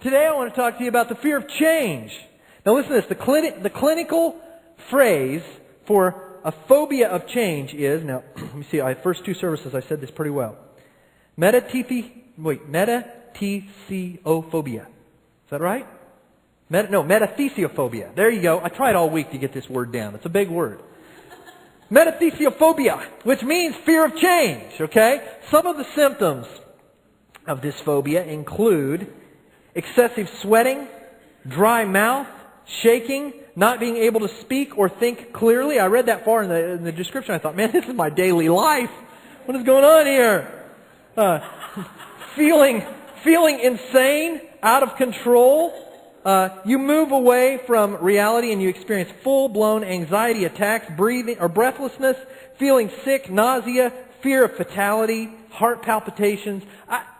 Today I want to talk to you about the fear of change. Now listen to this. The clinical phrase for a phobia of change is, now let me see, first two services I said this pretty well. Metathesiophobia. Is that right? Metathesiophobia. There you go. I tried all week to get this word down. It's a big word. Metathesiophobia, which means fear of change, okay? Some of the symptoms of this phobia include excessive sweating, dry mouth, shaking, not being able to speak or think clearly. I read that far in the description. I thought, man, this is my daily life. What is going on here? Feeling insane, out of control. You move away from reality and you experience full-blown anxiety attacks, breathing or breathlessness, feeling sick, nausea, fear of fatality, heart palpitations.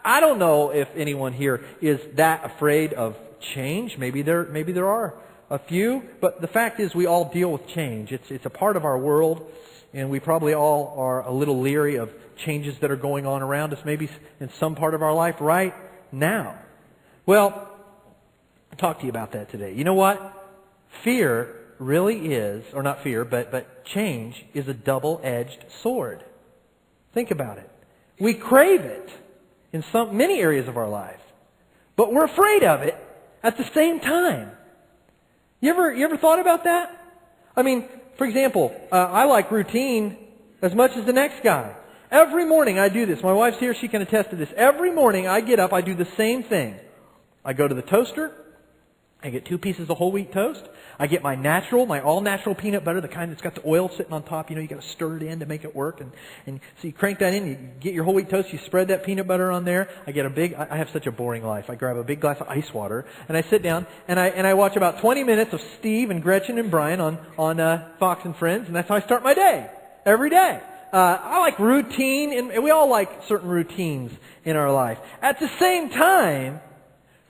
I don't know if anyone here is that afraid of change. Maybe there are a few, but the fact is we all deal with change. It's a part of our world, and we probably all are a little leery of changes that are going on around us, maybe in some part of our life right now. Well, I'll talk to you about that today. You know what? Fear really is, or not fear, but change is a double-edged sword. Think about it. We crave it in many areas of our life, but we're afraid of it at the same time. You ever thought about that? I mean, for example, I like routine as much as the next guy. Every morning I do this. My wife's here, she can attest to this. Every morning I get up, I do the same thing. I go to the toaster, I get 2 pieces of whole wheat toast. I get my all-natural peanut butter, the kind that's got the oil sitting on top. You know, you got to stir it in to make it work. And so you crank that in, you get your whole wheat toast, you spread that peanut butter on there. I have such a boring life. I grab a big glass of ice water, and I sit down, and I watch about 20 minutes of Steve and Gretchen and Brian on Fox and Friends, and that's how I start my day, every day. I like routine, and we all like certain routines in our life. At the same time,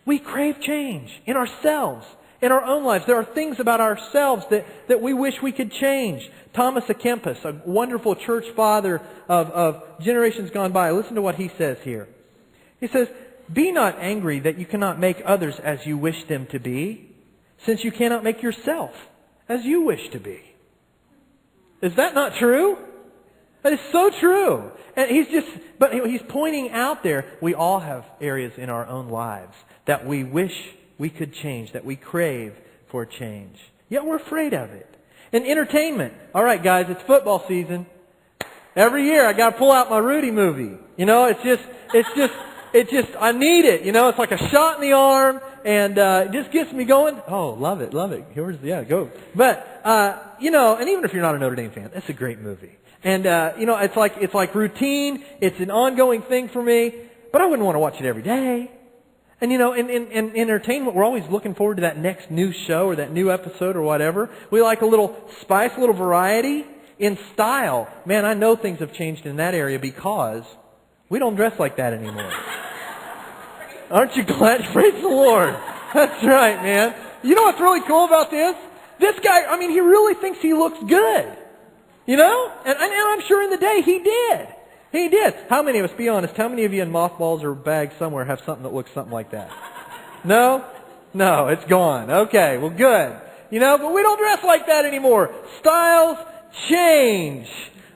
we crave change in ourselves, in our own lives. There are things about ourselves that we wish we could change. Thomas à Kempis, a wonderful church father of generations gone by, listen to what he says here. He says, "Be not angry that you cannot make others as you wish them to be, since you cannot make yourself as you wish to be." Is that not true? That is so true. And he's pointing out there, we all have areas in our own lives that we wish we could change, that we crave for change. Yet we're afraid of it. In entertainment, all right guys, it's football season. Every year I got to pull out my Rudy movie. You know, it's just, I need it. You know, it's like a shot in the arm, and it just gets me going. Oh, love it. Go. But, you know, and even if you're not a Notre Dame fan, that's a great movie. And, you know, it's like routine. It's an ongoing thing for me, but I wouldn't want to watch it every day. And, you know, in entertainment, we're always looking forward to that next new show or that new episode or whatever. We like a little spice, a little variety. In style, man, I know things have changed in that area because we don't dress like that anymore. Aren't you glad? Praise the Lord. That's right, man. You know what's really cool about this? This guy, I mean, he really thinks he looks good. You know? And I'm sure in the day he did. He did. How many of us, be honest, how many of you in mothballs or bags somewhere have something that looks something like that? No? No, it's gone. Okay, well good. You know, but we don't dress like that anymore. Styles change.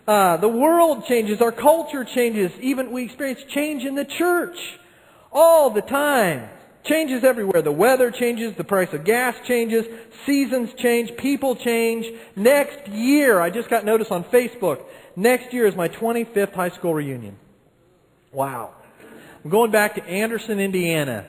The world changes. Our culture changes. Even we experience change in the church all the time. Changes everywhere. The weather changes. The price of gas changes. Seasons change. People change. Next year, I just got notice on Facebook, next year is my 25th high school reunion. Wow. I'm going back to Anderson, Indiana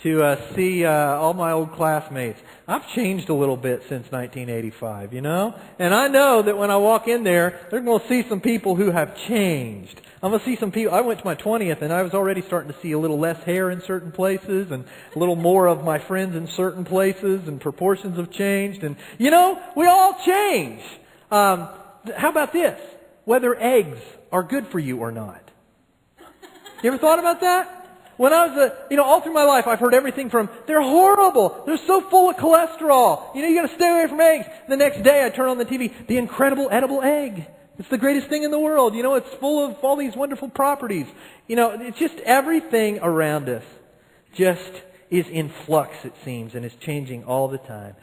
to see all my old classmates. I've changed a little bit since 1985, you know? And I know that when I walk in there, they're going to see some people who have changed. I'm going to see some people. I went to my 20th and I was already starting to see a little less hair in certain places and a little more of my friends in certain places, and proportions have changed. And, you know, we all change. How about this? Whether eggs are good for you or not. You ever thought about that? When I was, all through my life, I've heard everything from, they're horrible, they're so full of cholesterol, you got to stay away from eggs. The next day I turn on the TV, the incredible edible egg. It's the greatest thing in the world. It's full of all these wonderful properties. It's just everything around us just is in flux, it seems, and is changing all the time.